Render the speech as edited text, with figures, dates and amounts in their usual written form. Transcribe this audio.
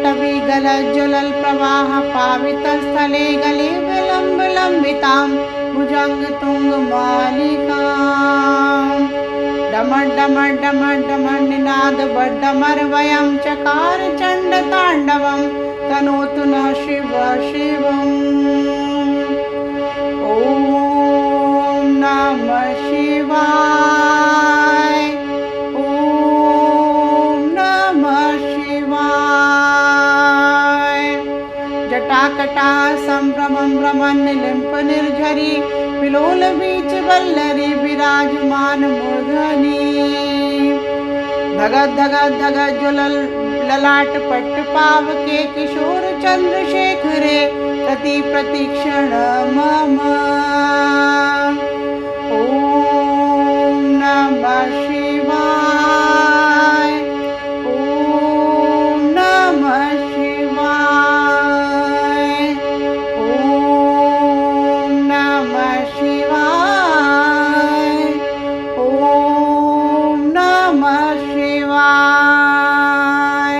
पल्लवी गलज्ज्वलल प्रवाह पावितस्थले गली विलम्ब लम्बितां भुजङ्गतुङ्गमालिकाम् डमर डमर डमर डमर निनाद वड्डमरवयं चकार चण्डताण्डवं तनोतु न शिव शिवम् ॐ नमः शिवाय ॐ नमः शिवाय जटाकटा संभ्रमं भ्रमन् निलिम्प निर्झरी विलोल बीच वल्लरी विराजमान मूर्धनि धगत धगत धगत ज्वलल ललाट पट्ट पावके किशोर चंद्रशेखरे प्रति प्रतीक्षण मम